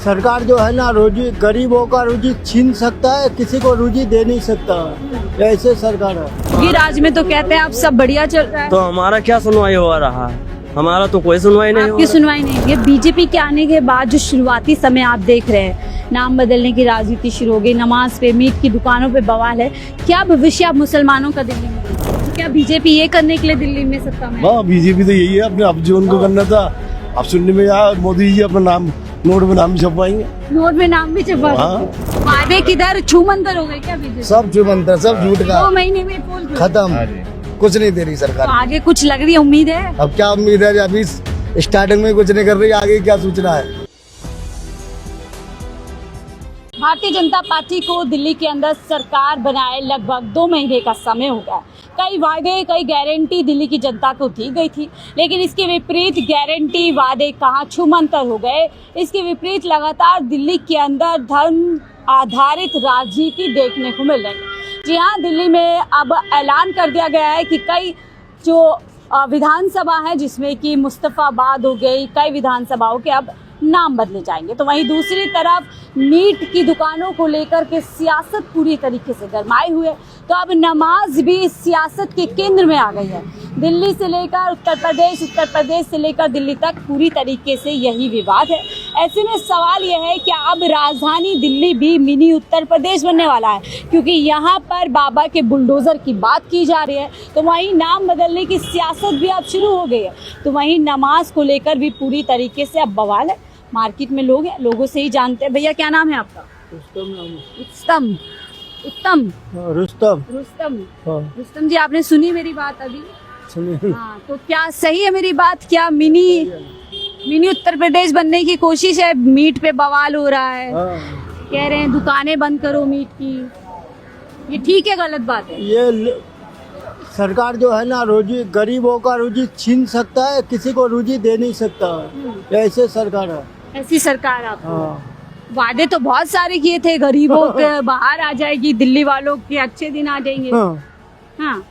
सरकार जो है ना रोजी गरीबों का रोजी छीन सकता है, किसी को रोजी दे नहीं सकता, ऐसे सरकार है। ये राज्य में तो कहते हैं आप सब बढ़िया चल रहा है, तो हमारा क्या सुनवाई हो रहा है? हमारा तो कोई सुनवाई नहीं हो आपकी रहा। सुनवाई नहीं। ये बीजेपी के आने के बाद जो शुरुआती समय आप देख रहे हैं, नाम बदलने की राजनीति शुरू हो गई, नमाज पे, मीट की दुकानों पे बवाल है। क्या भविष्य आप मुसलमानों का दिल्ली में देखते हैं? क्या बीजेपी ये करने के लिए दिल्ली में सत्ता में है? हाँ, बीजेपी तो यही है, अपने अब जो उनको करना था अब सुनने में आया, मोदी जी अपना नाम नोट में नाम भी छपवाएंगे। नोट में नाम भी छपवा हाँ। देंगे। वादे किधर छूमंतर हो गए क्या बीजेपी? सब जुमंतर, सब झूठ का 2 महीने में पोल खुल। खत्म, कुछ नहीं दे रही तो सरकार। आगे कुछ लग रही है, उम्मीद है? अब क्या उम्मीद है, अभी स्टार्टिंग में कुछ नहीं कर रही, आगे क्या सूचना है। भारतीय जनता पार्टी को दिल्ली के अंदर सरकार बनाए लगभग 2 महीने का समय हो गया। कई वादे, कई गारंटी दिल्ली की जनता को दी गई थी, लेकिन इसके विपरीत गारंटी वादे कहाँ छूमंतर हो गए। इसके विपरीत लगातार दिल्ली के अंदर धर्म आधारित राजनीति देखने को मिल रही है। जी हाँ, दिल्ली में अब ऐलान कर दिया गया है कि कई जो विधानसभा है, जिसमें कि मुस्तफाबाद हो गई, कई विधानसभाओं के अब नाम बदले जाएंगे। तो वहीं दूसरी तरफ मीट की दुकानों को लेकर के सियासत पूरी तरीके से गरमाए हुए, तो अब नमाज भी इस सियासत के केंद्र में आ गई है। दिल्ली से लेकर उत्तर प्रदेश से लेकर दिल्ली तक पूरी तरीके से यही विवाद है। ऐसे में सवाल यह है कि अब राजधानी दिल्ली भी मिनी उत्तर प्रदेश बनने वाला है, क्योंकि यहाँ पर बाबा के बुलडोजर की बात की जा रही है। तो वहीं नाम बदलने की सियासत भी अब शुरू हो गई है। तो वहीं नमाज को लेकर भी पूरी तरीके से अब बवाल है। मार्केट में लोग हैं, लोगों से ही जानते हैं। भैया क्या नाम है आपका? उत्तम। रुस्तम जी, आपने सुनी मेरी बात अभी? सुनिए, हाँ, तो क्या सही है मेरी बात? क्या मिनी उत्तर प्रदेश बनने की कोशिश है? मीट पे बवाल हो रहा है, कह रहे हैं दुकानें बंद करो मीट की। ये ठीक है, गलत बात है? ये सरकार जो है ना रोजी गरीबों का रोजी छीन सकता है, किसी को रोजी दे नहीं सकता, ऐसे सरकार है। ऐसी सरकार आप? हाँ, वादे तो बहुत सारे किए थे, गरीबों के बाहर आ जाएगी, दिल्ली वालों के अच्छे दिन आ जाएंगे। हाँ, हाँ,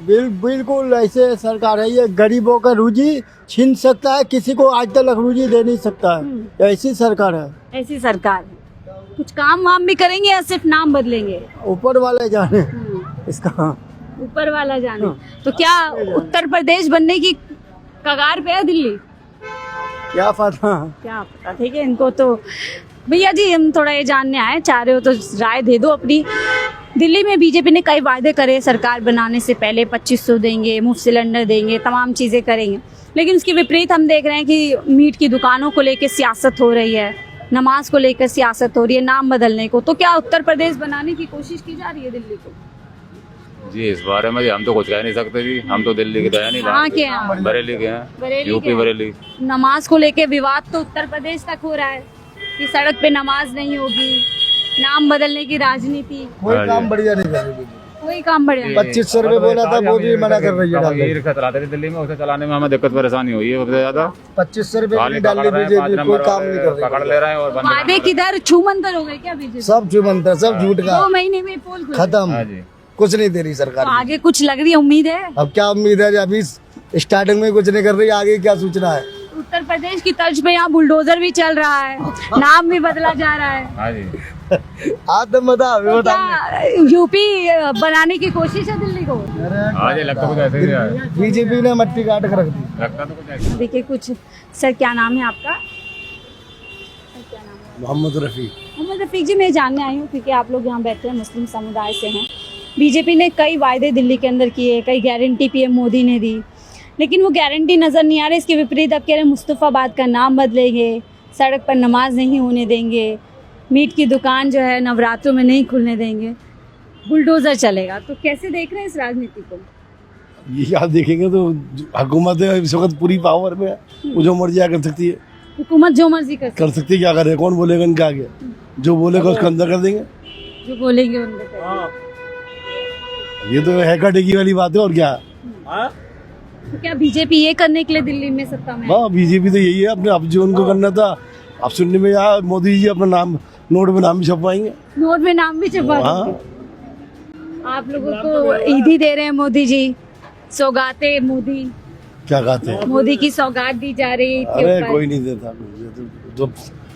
बिल्कुल ऐसे सरकार है। ये गरीबों का रोजी छीन सकता है, किसी को आज तक रोजी दे नहीं सकता है, ऐसी सरकार है। ऐसी सरकार है। कुछ काम वाम भी करेंगे या सिर्फ नाम बदलेंगे? ऊपर वाले जाने इसका। ऊपर वाला जाने। तो क्या उत्तर प्रदेश बनने की कगार पे है दिल्ली? क्या पता। क्या पता। ठीक है, इनको तो भैया जी हम थोड़ा ये जानने आए, चाह रहे हो तो राय दे दो अपनी। दिल्ली में बीजेपी ने कई वादे करे सरकार बनाने से पहले, 2500 देंगे, मुफ्त सिलेंडर देंगे, तमाम चीज़ें करेंगे, लेकिन उसके विपरीत हम देख रहे हैं कि मीट की दुकानों को लेकर सियासत हो रही है, नमाज को लेकर सियासत हो रही है, नाम बदलने को। तो क्या उत्तर प्रदेश बनाने की कोशिश की जा रही है दिल्ली को? जी, इस बारे में हम तो कुछ कह नहीं सकते जी, हम तो दिल्ली के दया नहीं, कहाँ के हैं? बरेली के हैं, बरेली यूपी के? बरेली। नमाज को लेके विवाद तो उत्तर प्रदेश तक हो रहा है कि सड़क पे नमाज नहीं होगी, नाम बदलने की राजनीति। कोई काम बढ़िया नहीं कर रही। कोई काम बढ़िया नहीं। 2500 रुपए बोला था, वो भी मना कर रही है। ये रिक्शा चलाते थे दिल्ली में, उसे चलाने में हमें दिक्कत परेशानी हुई है सबसे ज्यादा। 2500 रुपए गाली की डाल दी पकड़ रहे हैं, बीजेपी, 5 कोई नंबर काम नहीं कर पकड़ रही। ले रहे हैं और बंद वादे किधर छूमंतर हो गए क्या बीजेपी? सब जुमंतर, सब झूठ का 2 महीने में पोल खुल। खत्म, हाँ जी। कुछ नहीं दे रही तो सरकार। आगे कुछ लग रही है, उम्मीद है? अब क्या उम्मीद है, अभी स्टार्टिंग में कुछ नहीं कर रही, आगे क्या सूचना है। उत्तर प्रदेश की तर्ज पे यहाँ बुलडोजर भी चल रहा है, नाम भी बदला जा रहा है। हाँ जी। आप बता तो क्या यूपी बनाने की कोशिश है दिल्ली को? हाँ जी, लगता कुछ ऐसे ही है। बीजेपी ने मट्टी काट कर रख दी। लगता तो कुछ ऐसे। देखिए कुछ। सर क्या नाम है आपका? मोहम्मद रफी। मोहम्मद रफीक जी, मैं जानने आई हूँ क्योंकि आप लोग यहाँ बैठे हैं, मुस्लिम समुदाय से हैं। बीजेपी ने कई वायदे दिल्ली के अंदर किए, कई गारंटी पीएम मोदी ने दी, लेकिन वो गारंटी नज़र नहीं आ रही। इसके विपरीत अब कह रहे हैं मुस्तफ़ाबाद का नाम बदलेंगे, सड़क पर नमाज नहीं होने देंगे, मीट की दुकान जो है नवरात्रों में नहीं खुलने देंगे, बुलडोज़र चलेगा। तो कैसे देख रहे हैं इस राजनीति को? ये आप देखेंगे तो हुकूमत है इस वक्त पूरी पावर में है, वो जो मर्जी कर सकती है, हुकूमत जो मर्जी कर सकती है। क्या करे, कौन बोलेगा इनका आगे? जो बोलेगा उसका अंदर कर देंगे। जो बोलेंगे उनका करेंगे। ये तो हैका टेकी वाली बात है, और क्या। तो क्या बीजेपी ये करने के लिए दिल्ली में सत्ता में है? हाँ, बीजेपी तो यही है, अपने अब जो उनको करना था अब सुनने में आया, मोदी जी अपना नाम नोट में नाम भी छपवाएंगे। नोट में नाम भी छपवा हाँ। देंगे। आप लोगों को ईदी दे रहे हैं मोदी जी, सौगातें मोदी, क्या कहते हैं? मोदी की सौगात दी जा रही है ईद के अरे ऊपर। कोई नहीं देता, जो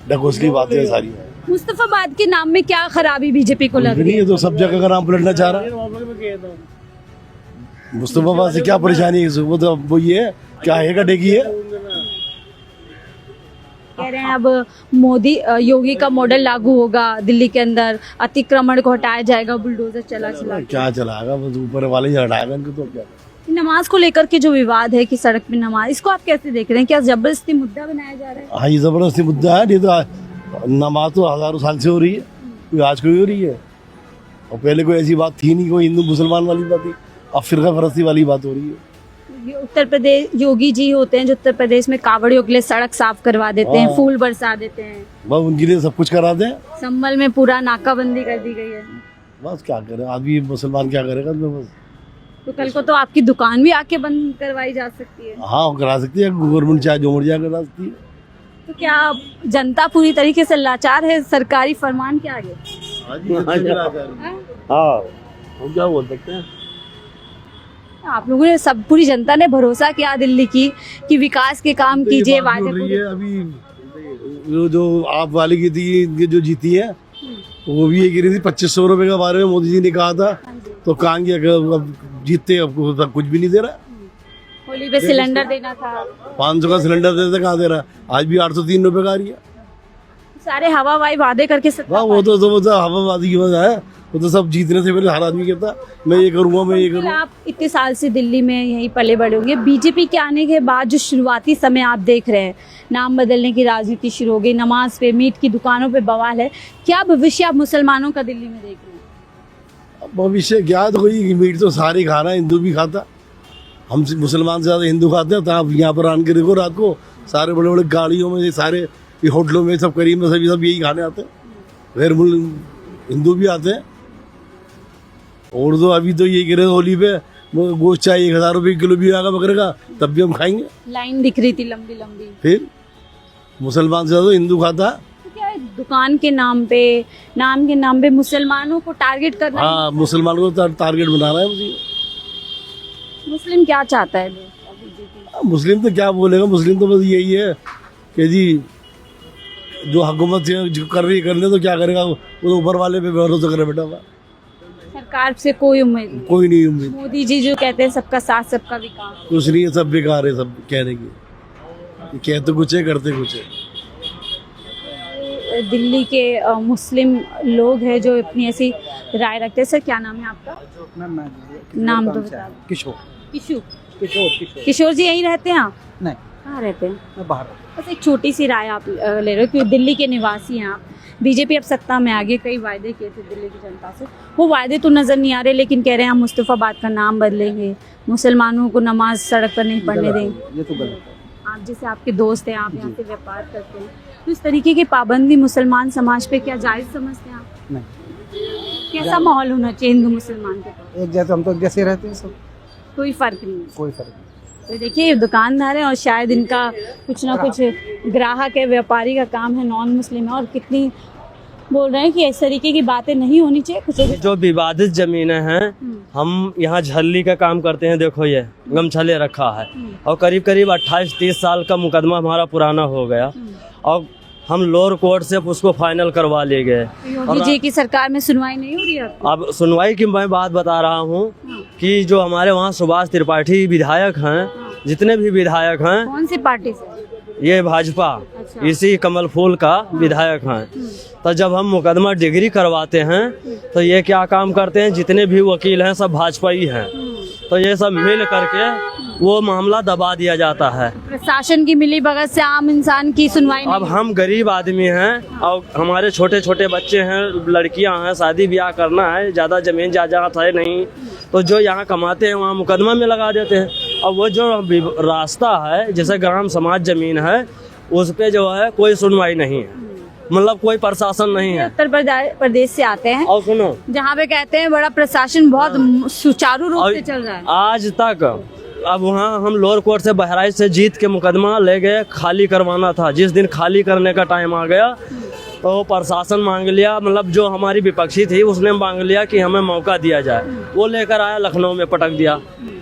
ढकोस की बातें हैं सारी। मुस्तफाबाद के नाम में क्या खराबी बीजेपी को लग रही नहीं है? है तो सब जगह का नाम पलटना चाह रहा है। मुस्तफाबाद से क्या परेशानी है? वो तो वो ये है क्या है कटेगी है। कह रहे हैं अब मोदी योगी का मॉडल लागू होगा दिल्ली के अंदर, अतिक्रमण को हटाया जाएगा, बुलडोजर चला चला। क्या चलाएगा, बस ऊपर वाले ही हटाएगा इनको तो क्या। नमाज को लेकर के जो विवाद है कि सड़क पे नमाज, इसको आप कैसे देख रहे हैं? क्या जबरदस्ती मुद्दा बनाया जा रहा है? हाँ, ये जबरदस्ती मुद्दा है। नहीं तो नमाज तो हजारों साल से हो रही है, कोई आज कोई हो रही है। और पहले कोई ऐसी बात थी नहीं, कोई हिंदू मुसलमान वाली बात थी। अब फिरका फरस्ती वाली बात हो रही है। ये उत्तर प्रदेश योगी जी होते हैं जो उत्तर प्रदेश में कावड़ियों के लिए सड़क साफ करवा देते हैं, फूल बरसा देते हैं, बस उनके लिए सब कुछ करा दें। संभल में पूरा नाकाबंदी कर दी गई है। बस क्या करे आदमी, मुसलमान क्या करेगा बस। तो कल को तो आपकी दुकान भी आके बंद करवाई जा सकती है। हाँ, करा सकती है गवर्नमेंट, चाहे जो मर्जी करा सकती है। तो क्या जनता पूरी तरीके से लाचार है सरकारी फरमान के आगे? हाँ, हम क्या बोल सकते हैं। आप लोगों ने सब, पूरी जनता ने भरोसा किया दिल्ली की कि विकास के काम कीजिए, वादे बोल रही पूरे। है अभी जो आप वाली की थी, ये जो जीती है वो भी ये गिरी थी 2500 रुपए के बारे में मोदी जी ने कहा था। तो कहाँ गया, अब जीतते अब कुछ भी नहीं दे रहा। होली पे सिलेंडर देना था, 500 का सिलेंडर देते कहाँ दे रहा, आज भी 803 रुपए का आ रही है। सारे हवावाई वादे करके सत्ता हाँ, वो तो हवाबाजी की वजह है। वो तो सब जीतने से पहले हर आदमी कहता मैं ये करूंगा, मैं ये पाई। करूंगा। आप इतने साल से दिल्ली में यहीं पले बड़े होंगे, बीजेपी के आने के बाद जो शुरुआती समय आप देख रहे हैं, नाम बदलने की राजनीति शुरू हो गई, नमाज पे, मीट की दुकानों पे बवाल है, क्या भविष्य आप मुसलमानों का दिल्ली में देख रहे हैं? भविष्य क्या, तो कोई मीट तो सारे खा रहा है, हिंदू भी खाता। हम मुसलमान से ज्यादा हिंदू खाते हैं। तो आप यहाँ पर आन के देखो, रात को सारे बड़े बड़े गाड़ियों में, सारे होटलों में, सब करीब में सब यही खाने आते हैं। गैर हिंदू भी आते हैं। और तो अभी तो यही कह रहे होली पे गोश्त चाहिए 1000 रुपये किलो भी आएगा बकरे का, तब भी हम खाएंगे। लाइन दिख रही थी लंबी लंबी। फिर मुसलमान से ज्यादा हिंदू खाता। तो क्या है, दुकान के नाम पे मुसलमानों को टारगेट करना? हाँ, मुसलमानों को टारगेट बना रहा है मुझे। मुस्लिम क्या चाहता है बीजेपी? मुस्लिम तो क्या बोलेगा, मुस्लिम तो बस यही है कि जी जो हुकूमत जो कर रही है करने, तो क्या करेगा वो तो ऊपर वाले पे भरोसा करे बैठा हुआ। सरकार से कोई उम्मीद नहीं। कोई नहीं उम्मीद, मोदी जी जो कहते हैं सबका साथ सबका विकास, कुछ नहीं है, सब बेकार है सब कहने की। कहते कुछ है, करते कुछ है। दिल्ली के मुस्लिम लोग हैं जो अपनी ऐसी राय रखते हैं। सर क्या नाम है आपका? नाम तो बता दो। किशोर। किशोर जी यहीं रहते हैं आप? नहीं, कहाँ रहते हैं? मैं बाहर। बस एक छोटी सी राय आप ले रहे हो कि दिल्ली के निवासी हैं आप, बीजेपी अब सत्ता में आ गई, कई वायदे किए थे दिल्ली की जनता से, वो वायदे तो नजर नहीं आ रहे, लेकिन कह रहे हैं हम मुस्तफाबाद का नाम बदलेंगे, मुसलमानों को नमाज सड़क पर नहीं पढ़ने देंगे। ये तो गलत है। आप जैसे आपके दोस्त हैं, आप यहाँ से व्यापार करते हैं, तो इस तरीके की पाबंदी मुसलमान समाज पे क्या जायज समझते हैं आप? नहीं, कैसा माहौल होना चाहिए हिंदू मुसलमान के पास? एक जैसे हम तो जैसे रहते हैं सब, कोई फर्क नहीं है। कोई फर्क नहीं। तो देखिए ये दुकानदार है और शायद इनका कुछ ना कुछ ग्राहक है, व्यापारी का काम है, नॉन मुस्लिम है, और कितनी बोल रहे हैं कि इस तरीके की बातें नहीं होनी चाहिए। कुछ जो विवादित जमीनें हैं, हम यहाँ झल्ली का काम करते हैं। देखो ये गमछले रखा है और करीब करीब 28-30 साल का मुकदमा हमारा पुराना हो गया और हम लोअर कोर्ट से उसको फाइनल करवा ले गए। योगी जी की सरकार में सुनवाई नहीं हो रही है? अब सुनवाई की मैं बात बता रहा हूँ कि जो हमारे वहाँ सुभाष त्रिपाठी विधायक हैं, जितने भी विधायक हैं, कौन सी पार्टी से? ये भाजपा, अच्छा। इसी कमल फूल का विधायक हैं। तो जब हम मुकदमा डिग्री करवाते हैं तो ये क्या काम करते हैं, जितने भी वकील हैं सब भाजपा ही हैं, तो ये सब मिल करके वो मामला दबा दिया जाता है। प्रशासन की मिली भगत से आम इंसान की सुनवाई नहीं। अब हम गरीब आदमी हैं और हमारे छोटे छोटे बच्चे हैं, लड़कियां हैं, शादी ब्याह करना है, ज़्यादा जमीन जायदाद है नहीं, तो जो यहाँ कमाते हैं वहाँ मुकदमा में लगा देते हैं। और वो जो रास्ता है, जैसे ग्राम समाज जमीन है, उस पे जो है कोई सुनवाई नहीं है, मतलब कोई प्रशासन नहीं है। उत्तर प्रदेश से आते हैं और सुनो, जहाँ पे कहते हैं बड़ा प्रशासन बहुत सुचारू रूप से चल रहा है। आज तक अब वहाँ हम लोअर कोर्ट से बहराइच से जीत के मुकदमा ले गए, खाली करवाना था। जिस दिन खाली करने का टाइम आ गया तो प्रशासन मांग लिया, मतलब जो हमारी विपक्षी थी उसने मांग लिया कि हमें मौका दिया जाए। वो लेकर आया, लखनऊ में पटक दिया,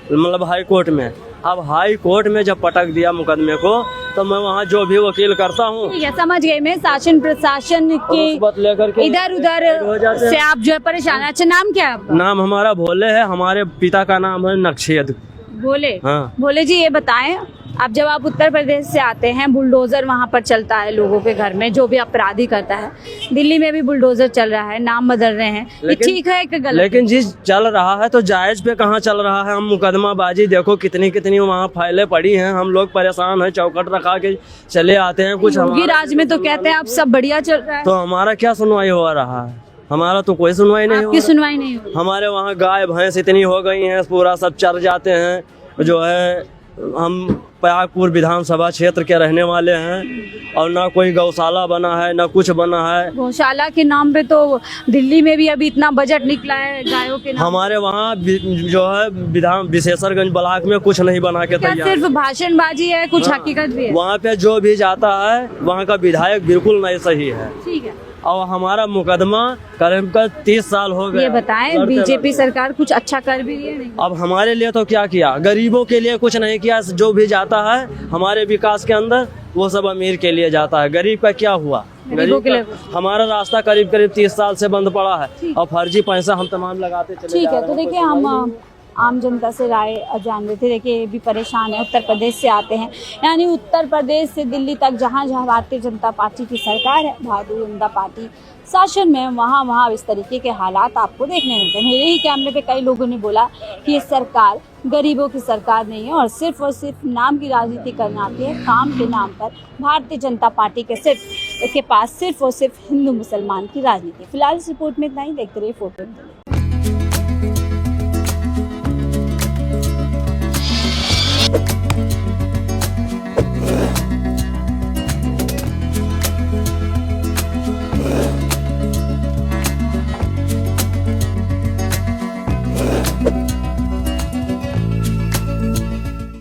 मतलब हाई कोर्ट में। अब हाई कोर्ट में जब पटक दिया मुकदमे को तो मैं वहाँ जो भी वकील करता हूँ ठीक है, समझ गए मैं। शासन प्रशासन के रुश्वत लेकर के इधर उधर हो जाते हैं। से आप जो है परेशान हैं। अच्छा, नाम क्या है आपका? नाम हमारा भोले है, हमारे पिता का नाम है नक्शेद। भोले। हाँ। भोले जी, ये बताएं, अब जब आप उत्तर प्रदेश से आते हैं, बुलडोजर वहाँ पर चलता है लोगों के घर में, जो भी अपराधी करता है। दिल्ली में भी बुलडोजर चल रहा है, नाम बदल रहे हैं, ये ठीक है कि गलत? लेकिन जी चल रहा है तो जायज पे कहाँ चल रहा है? हम मुकदमाबाजी देखो कितनी कितनी वहाँ फाइलें पड़ी हैं, हम लोग परेशान हैं, चौकट रखा के चले आते हैं। कुछ योगी हमारा राज में तो कहते हैं अब सब बढ़िया चल रहा है, तो हमारा क्या सुनवाई हो रहा है? हमारा तो कोई सुनवाई नहीं हो आपकी रहा। सुनवाई नहीं हुई। हमारे वहाँ गाय भैंस इतनी हो गई हैं, पूरा सब चर जाते हैं। जो है हम पयागपुर विधानसभा क्षेत्र के रहने वाले हैं और ना कोई गौशाला बना है, ना कुछ बना है। गौशाला के नाम पे तो दिल्ली में भी अभी इतना बजट निकला है गायों के नाम। हमारे वहाँ जो है विधान विशेषरगंज ब्लॉक में कुछ नहीं बना के क्या तैयार। सिर्फ भाषणबाजी है, कुछ हकीकत भी है? वहाँ पे जो भी जाता है वहाँ का विधायक बिल्कुल नहीं सही है। ठीक है, और हमारा मुकदमा करीब 30 साल हो गए। ये बताएं, बीजेपी सरकार कुछ अच्छा कर भी रही है नहीं? अब हमारे लिए तो क्या किया, गरीबों के लिए कुछ नहीं किया। जो भी जाता है हमारे विकास के अंदर वो सब अमीर के लिए जाता है, गरीब का क्या हुआ? गरीबों के लिए हमारा रास्ता करीब 30 साल से बंद पड़ा है और फर्जी पैसा हम तमाम लगाते चले ठीक जा है। रहे तो हैं। देखिए, हम आम जनता से राय जान रहे थे। देखिए, ये भी परेशान है, उत्तर प्रदेश से आते हैं, यानी उत्तर प्रदेश से दिल्ली तक जहाँ जहाँ भारतीय जनता पार्टी की सरकार है, भारतीय जनता पार्टी शासन में, वहाँ वहाँ इस तरीके के हालात आपको देखने मिलते हैं। मेरे ही कैमरे पे कई लोगों ने बोला कि ये सरकार गरीबों की सरकार नहीं है और सिर्फ नाम की राजनीति करना आती है। काम के नाम पर भारतीय जनता पार्टी के पास सिर्फ और सिर्फ हिंदू मुसलमान की राजनीति। फिलहाल इस रिपोर्ट में इतना ही। देखते रहिए फोटो।